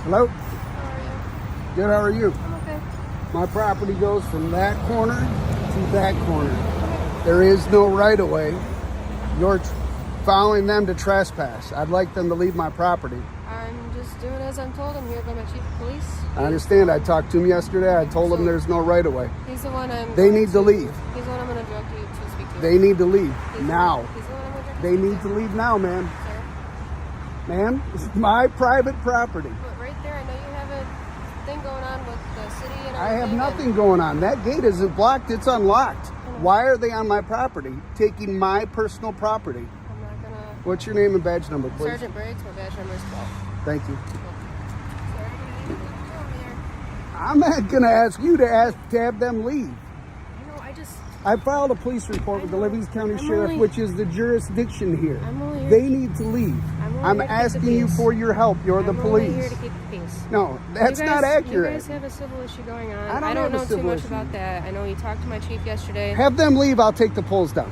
Hello? How are you? Good, how are you? I'm okay. My property goes from that corner to that corner. There is no right-of-way. You're following them to trespass. I'd like them to leave my property. I'm just doing as I'm told. I'm here by my chief of police. I understand. I talked to him yesterday. I told him there's no right-of-way. He's the one I'm They need to leave. He's the one I'm going to direct you to speak to. They need to leave He's now. He's the one I'm going to direct They you to need to leave now, man. Sir? Man, it's my private property. But right there, I know you have a thing going on with the city and everything. I have nothing going on. That gate isn't blocked. It's unlocked. Why are they on my property, taking my personal property? I'm not going to... What's your name and badge number, please? Sergeant Briggs, my badge number is 12. Thank you. Sorry, I'm not going to ask you to have them leave. I know, I filed a police report with the Livingston County Sheriff, which is the jurisdiction here. They need to leave. here I'm to keep the asking you peace. for your help. You're the I'm only police. here to keep the peace. No, that's not accurate. You guys have a civil issue going on. I don't know have a too civil much issue. about that. I know you talked to my chief yesterday. Have them leave. I'll take the poles down.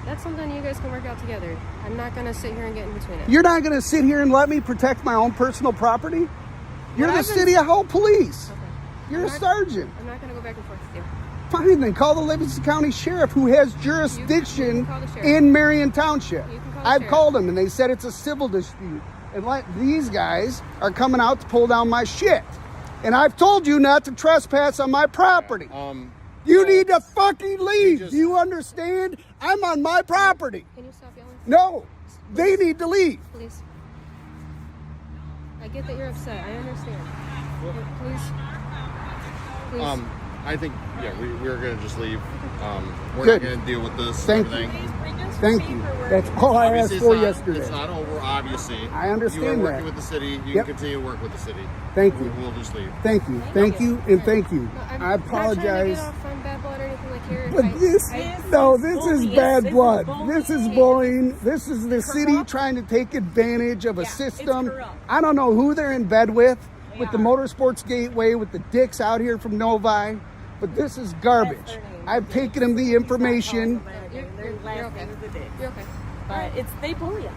That's something you guys can work out together. I'm not going to sit here and get in between it. You're not going to sit here and let me protect my own personal property? You're the City Hall Police. Okay. You're a sergeant. I'm not going to go back and forth with you. Fine, then call the Livingston County Sheriff, who has jurisdiction You can call the sheriff. in Marion Township. You can call the I've sheriff. called them, and they said it's a civil dispute. And these guys are coming out to pull down my shit. And I've told you not to trespass on my property. You need to fucking leave. Do you understand? I'm on my property. Can you stop yelling? No, they need to leave. Please. I get that you're upset. I understand. Please. I think, yeah, we're going to just leave. We're Good. not going to deal with this. Thank everything. Thank you. That's all I asked for yesterday. It's not over, obviously. I understand You are that. working with the city. You Yep. can continue to work with the city. Thank you. We'll just leave. Thank you. Thank you. And thank you. No, I'm I not trying to apologize. get off on bad blood or anything like here. But this is bad blood. This is bullying. This is the city trying to take advantage of a system. I don't know who they're in bed with the Motorsports Gateway, with the dicks out here from Novi, but this is garbage. I've taken them the information. You're okay. You're okay. But they bully us.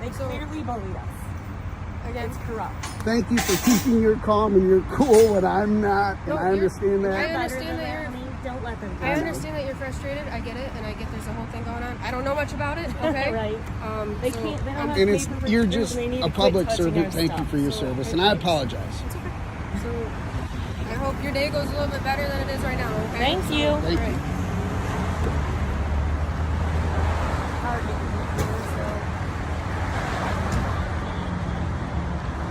They clearly bully us. Again, It's corrupt. Thank you for keeping your calm and your cool when I'm not, and I understand I that. understand that you're... Don't let them. I understand that you're frustrated. I get it, and I get there's a whole thing going on. I don't know much about it. Okay. Right. They so can't. They don't have And it's paper you're for just they need a to quit public touching servant. our Thank you stuff. for your So, service, and I apologize. It's okay. So I hope your day goes a little bit better than it is right now. Okay. Thank you. Thank you.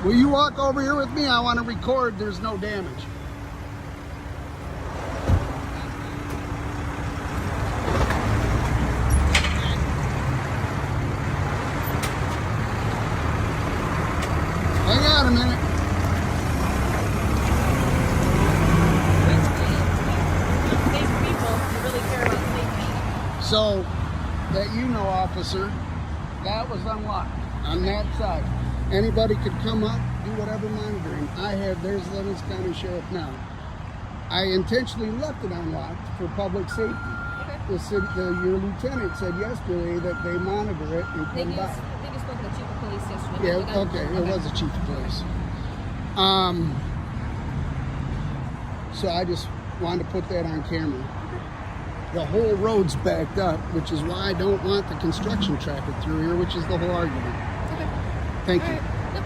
Will you walk over here with me? I want to record. There's no damage. Hang on a minute. Safe people who really care about safety. So, that you know, officer, that was unlocked on that side. Anybody could come up, do whatever monitoring. There's Livingston County Sheriff now. I intentionally left it unlocked for public safety. Your lieutenant said yesterday that they monitor it and come by. I think you spoke to the chief of police yesterday. Yeah, okay, it was a chief of police. So I just wanted to put that on camera. The whole road's backed up, which is why I don't want the construction traffic through here, which is the whole argument. Okay. Thank you. All right. Yep.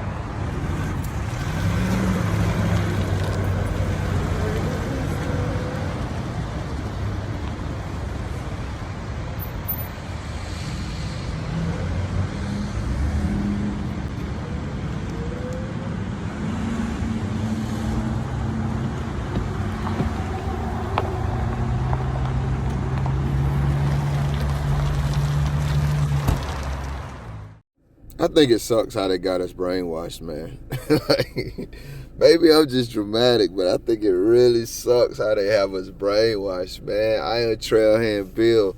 I think it sucks how they got us brainwashed, man. Like, maybe I'm just dramatic, but I think it really sucks how they have us brainwashed, man. I am Trailhand Bill,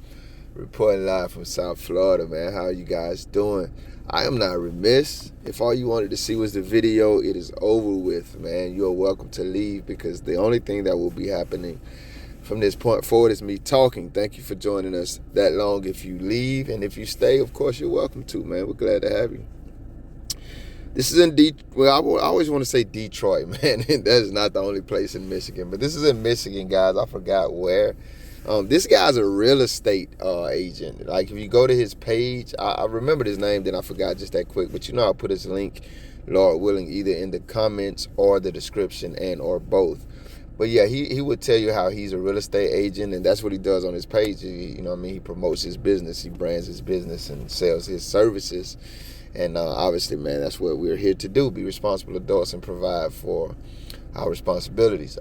reporting live from South Florida, man. How you guys doing? I am not remiss. If all you wanted to see was the video, it is over with, man. You're welcome to leave, because the only thing that will be happening from this point forward is me talking. Thank you for joining us that long. If you leave, and if you stay, of course, you're welcome to, man. We're glad to have you. This is in well, I always want to say Detroit, man. That is not the only place in Michigan, but this is in Michigan, guys. I forgot where. This guy's a real estate agent. Like, if you go to his page, I remembered his name, then I forgot just that quick. But I'll put his link, Lord willing, either in the comments or the description, and or both. But yeah, he would tell you how he's a real estate agent, and that's what he does on his page. He promotes his business, he brands his business, and sells his services. And obviously, man, that's what we're here to do: be responsible adults and provide for our responsibilities.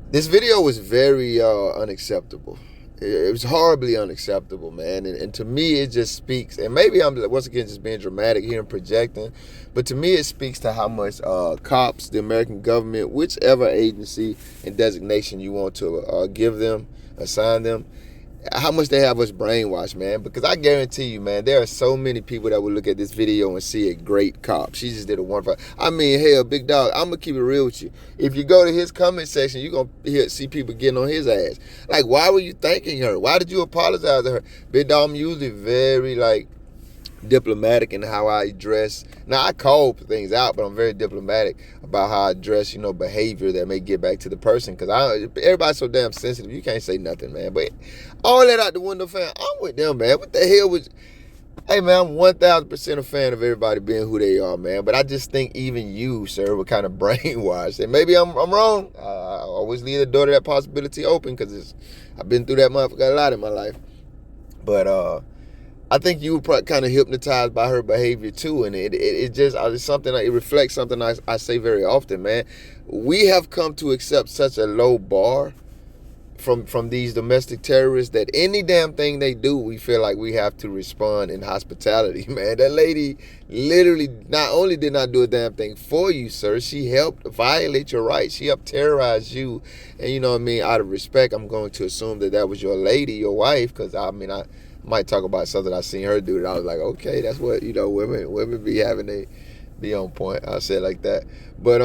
This video was very unacceptable. It was horribly unacceptable, man. And to me, it just speaks, and maybe I'm once again just being dramatic here and projecting, but to me, it speaks to how much cops, the American government, whichever agency and designation you want to give them, assign them, how much they have us brainwashed, man. Because I guarantee you, man, there are so many people that will look at this video and see a great cop. She just did a wonderful. I mean, hell, big dog, I'm gonna keep it real with you. If you go to his comment section, you're gonna see people getting on his ass. Like, why were you thanking her? Why did you apologize to her? Big dog, I'm usually very diplomatic in how I address. Now, I call things out, but I'm very diplomatic about how I address, behavior that may get back to the person. Because everybody's so damn sensitive, you can't say nothing, man. But all that out the window, fam, I'm with them, man. What the hell was... Hey, man, I'm 1,000% a fan of everybody being who they are, man. But I just think even you, sir, were kind of brainwashed. And maybe I'm wrong. I always leave the door to that possibility open, because I've been through that motherfucker a lot in my life. But, I think you were kind of hypnotized by her behavior too, and it just it's something. It reflects something I say very often, man. We have come to accept such a low bar from these domestic terrorists that any damn thing they do, we feel like we have to respond in hospitality, man. That lady literally not only did not do a damn thing for you, sir, she helped violate your rights. She helped terrorize you, and out of respect, I'm going to assume that was your lady, your wife, because I might talk about something I seen her do that I was like, okay, that's what women be having. They be on point. I'll say it like that. But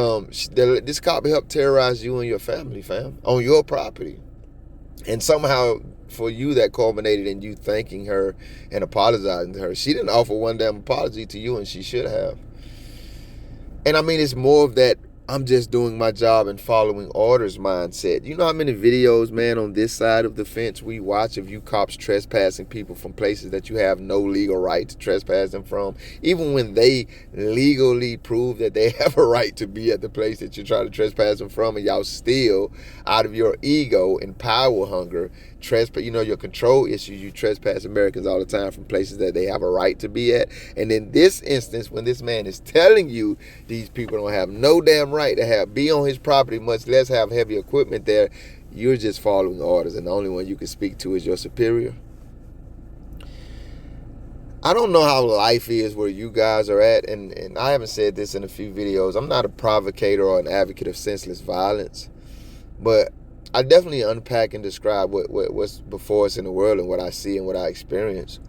this cop helped terrorize you and your family, fam, on your property, and somehow for you that culminated in you thanking her and apologizing to her. She didn't offer one damn apology to you, and she should have. And it's more of that I'm just doing my job and following orders mindset. You know how many videos, man, on this side of the fence we watch of you cops trespassing people from places that you have no legal right to trespass them from, even when they legally prove that they have a right to be at the place that you're trying to trespass them from, and y'all still, out of your ego and power hunger, trespass, your control issues, you trespass Americans all the time from places that they have a right to be at. And in this instance, when this man is telling you these people don't have no damn right to be on his property, much less have heavy equipment there, you're just following orders, and the only one you can speak to is your superior. I don't know how life is where you guys are at, and I haven't said this in a few videos. I'm not a provocator or an advocate of senseless violence, but I definitely unpack and describe what's before us in the world and what I see and what I experience.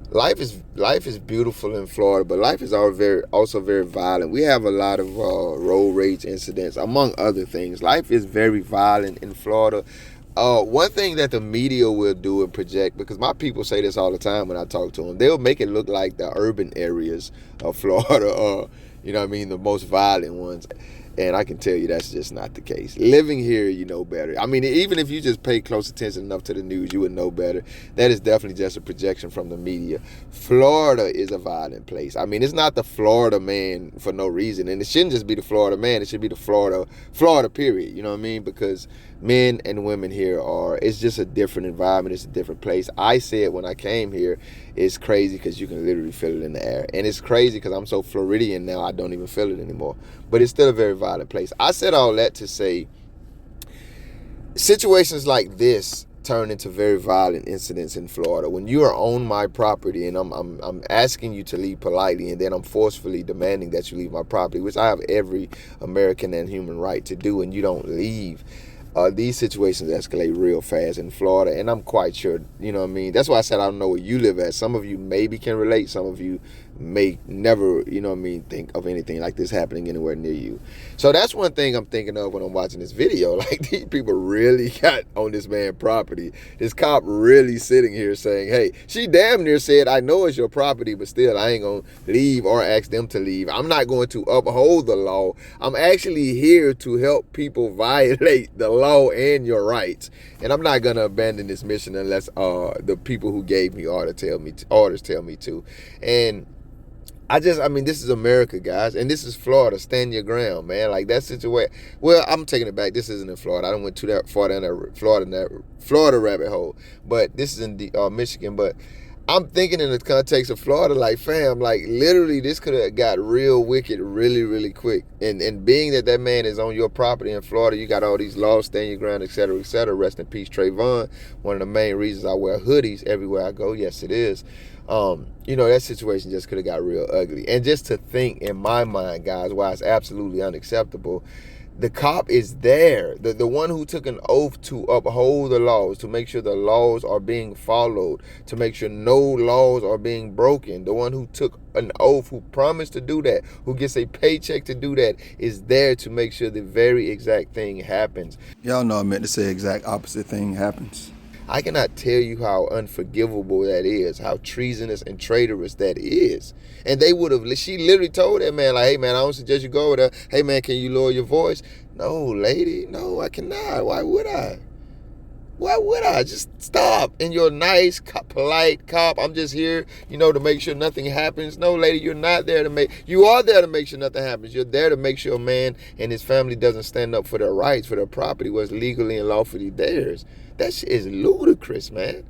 Life is beautiful in Florida, but life is also very violent. We have a lot of road rage incidents, among other things. Life is very violent in Florida. One thing that the media will do and project, because my people say this all the time when I talk to them, they'll make it look like the urban areas of Florida are, the most violent ones. And I can tell you that's just not the case. Living here, you know better. Even if you just pay close attention enough to the news, you would know better. That is definitely just a projection from the media. Florida is a violent place. It's not the Florida man for no reason. And it shouldn't just be the Florida man. It should be the Florida period. You know what I mean? Because men and women here it's just a different environment. It's a different place. I said when I came here, it's crazy because you can literally feel it in the air. And it's crazy because I'm so Floridian now, I don't even feel it anymore. But it's still a very violent place. I said all that to say situations like this turn into very violent incidents in Florida. When you are on my property and I'm asking you to leave politely, and then I'm forcefully demanding that you leave my property, which I have every American and human right to do, and you don't leave, these situations escalate real fast in Florida, and I'm quite sure, That's why I said I don't know where you live at. Some of you maybe can relate. Some of you may never, you know what I mean, think of anything like this happening anywhere near you. So that's one thing I'm thinking of when I'm watching this video. Like, these people really got on this man's property. This cop really sitting here saying, hey, she damn near said, I know it's your property, but still I ain't gonna leave or ask them to leave. I'm not going to uphold the law. I'm actually here to help people violate the law and your rights. And I'm not gonna abandon this mission unless the people who gave me orders tell me to. And I mean, this is America, guys, and this is Florida. Stand your ground, man. Like, that situation. Well, I'm taking it back. This isn't in Florida. I don't went too that far down that Florida rabbit hole, but this is in the Michigan. But I'm thinking in the context of Florida, like, fam, like, literally, this could have got real wicked really, really quick. And being that man is on your property in Florida, you got all these laws, stand your ground, et cetera, et cetera. Rest in peace, Trayvon. One of the main reasons I wear hoodies everywhere I go. Yes, it is. You know, that situation just could have got real ugly. And just to think, in my mind, guys, why it's absolutely unacceptable, the cop is there, the one who took an oath to uphold the laws, to make sure the laws are being followed, to make sure no laws are being broken. The one who took an oath, who promised to do that, who gets a paycheck to do that, is there to make sure the very exact thing happens. Y'all know I meant to say exact opposite thing happens. I cannot tell you how unforgivable that is, how treasonous and traitorous that is. And she literally told that man, like, hey, man, I don't suggest you go over there. Hey, man, can you lower your voice? No, lady, no, I cannot. Why would I? Why would I? Just stop. And you're a nice, polite cop. I'm just here, to make sure nothing happens. No, lady, you are there to make sure nothing happens. You're there to make sure a man and his family doesn't stand up for their rights, for their property, what's legally and lawfully theirs. That shit is ludicrous, man.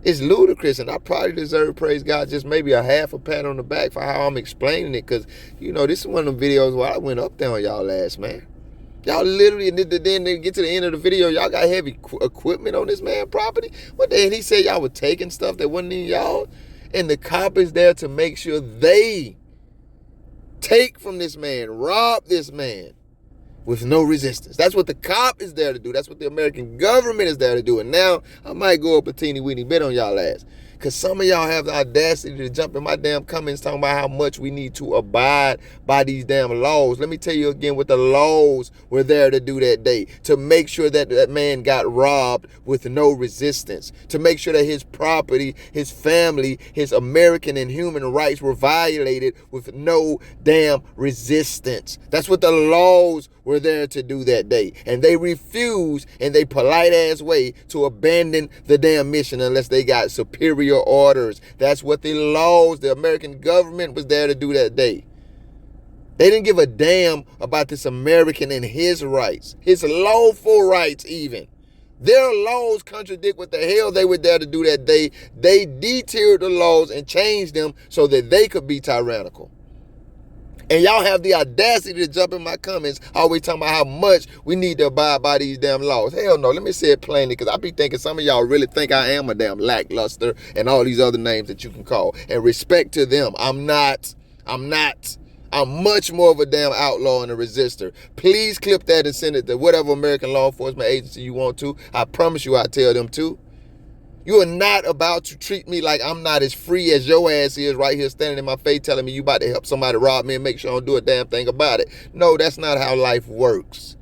It's ludicrous, and I probably deserve, praise God, just maybe a half a pat on the back for how I'm explaining it, because, this is one of the videos where I went up there on y'all ass, man. Y'all literally, and then they get to the end of the video, y'all got heavy equipment on this man's property. What the hell? He said y'all were taking stuff that wasn't in y'all, and the cop is there to make sure they take from this man, rob this man, with no resistance. That's what the cop is there to do. That's what the American government is there to do. And now I might go up a teeny weeny bit on y'all ass, because some of y'all have the audacity to jump in my damn comments talking about how much we need to abide by these damn laws. Let me tell you again what the laws were there to do that day. To make sure that that man got robbed with no resistance. To make sure that his property, his family, his American and human rights were violated with no damn resistance. That's what the laws were there to do that day. And they refused in their polite ass way to abandon the damn mission unless they got superior orders. That's what the laws, the American government was there to do that day. They didn't give a damn about this American and his rights, his lawful rights even. Their laws contradict what the hell they were there to do that day. They detiered the laws and changed them so that they could be tyrannical. And y'all have the audacity to jump in my comments always talking about how much we need to abide by these damn laws. Hell no, let me say it plainly, because I be thinking some of y'all really think I am a damn lackluster and all these other names that you can call. And respect to them, I'm not. I'm much more of a damn outlaw and a resistor. Please clip that and send it to whatever American law enforcement agency you want to. I promise you I'll tell them to. You are not about to treat me like I'm not as free as your ass is right here standing in my face telling me you about to help somebody rob me and make sure I don't do a damn thing about it. No, that's not how life works.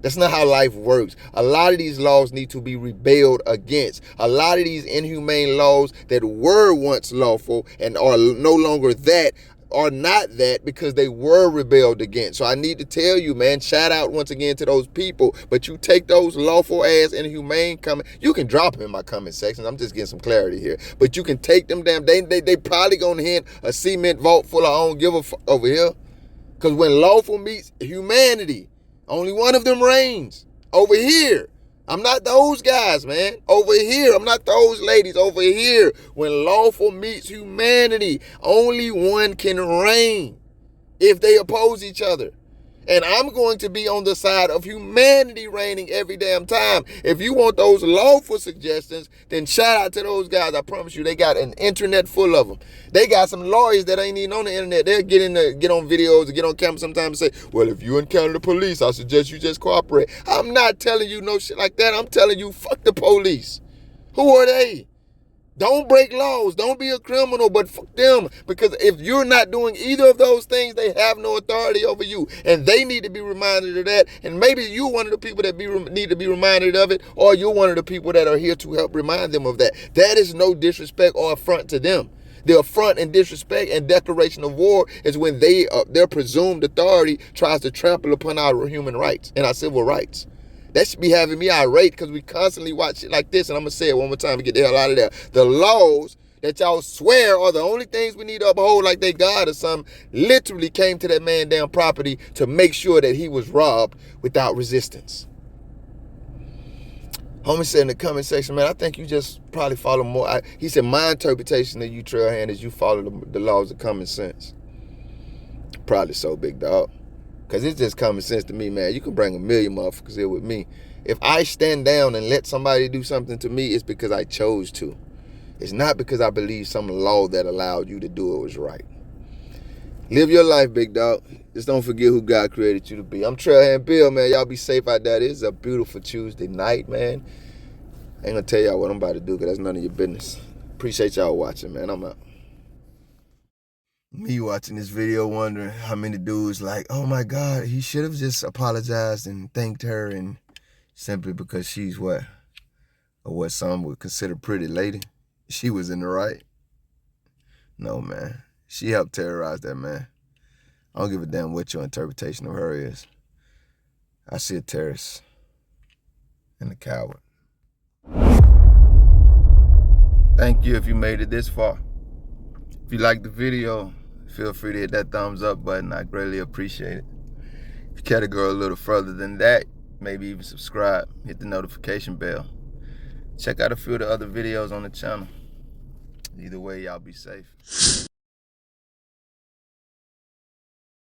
That's not how life works. A lot of these laws need to be rebelled against. A lot of these inhumane laws that were once lawful and are no longer that are not that because they were rebelled against. So I need to tell you, man, shout out once again to those people. But you take those lawful ass inhumane comment, you can drop them in my comment section. I'm just getting some clarity here. But you can take them damn, they probably gonna hit a cement vault full of I don't give a fuck over here. Because when lawful meets humanity, only one of them reigns. Over here. I'm not those guys, man. Over here. I'm not those ladies. Over here. When lawful meets humanity, only one can reign if they oppose each other. And I'm going to be on the side of humanity reigning every damn time. If you want those lawful suggestions, then shout out to those guys. I promise you, they got an internet full of them. They got some lawyers that ain't even on the internet. They'll get on videos or get on camera sometimes and say, well, if you encounter the police, I suggest you just cooperate. I'm not telling you no shit like that. I'm telling you, fuck the police. Who are they? Don't break laws. Don't be a criminal, but fuck them. Because if you're not doing either of those things, they have no authority over you. And they need to be reminded of that. And maybe you're one of the people that need to be reminded of it, or you're one of the people that are here to help remind them of that. That is no disrespect or affront to them. The affront and disrespect and declaration of war is when their presumed authority tries to trample upon our human rights and our civil rights. That should be having me irate because we constantly watch shit like this. And I'm going to say it one more time to get the hell out of there. The laws that y'all swear are the only things we need to uphold like they God or something literally came to that man damn property to make sure that he was robbed without resistance. Homie said in the comment section, man, I think you just probably follow more. He said, my interpretation of you, trailhand, is you follow the laws of common sense. Probably so, big dog. Because it's just common sense to me, man. You can bring a million motherfuckers here with me. If I stand down and let somebody do something to me, it's because I chose to. It's not because I believe some law that allowed you to do it was right. Live your life, big dog. Just don't forget who God created you to be. I'm Trailhand Bill, man. Y'all be safe out there. It's a beautiful Tuesday night, man. I ain't going to tell y'all what I'm about to do because that's none of your business. Appreciate y'all watching, man. I'm out. Me watching this video wondering how many dudes like, oh my God, he should have just apologized and thanked her, and simply because she's what some would consider pretty lady. She was in the right. No, man. She helped terrorize that man. I don't give a damn what your interpretation of her is. I see a terrorist and a coward. Thank you if you made it this far. If you liked the video, feel free to hit that thumbs up button. I greatly appreciate it. If you care to go a little further than that, maybe even subscribe, hit the notification bell. Check out a few of the other videos on the channel. Either way, y'all be safe.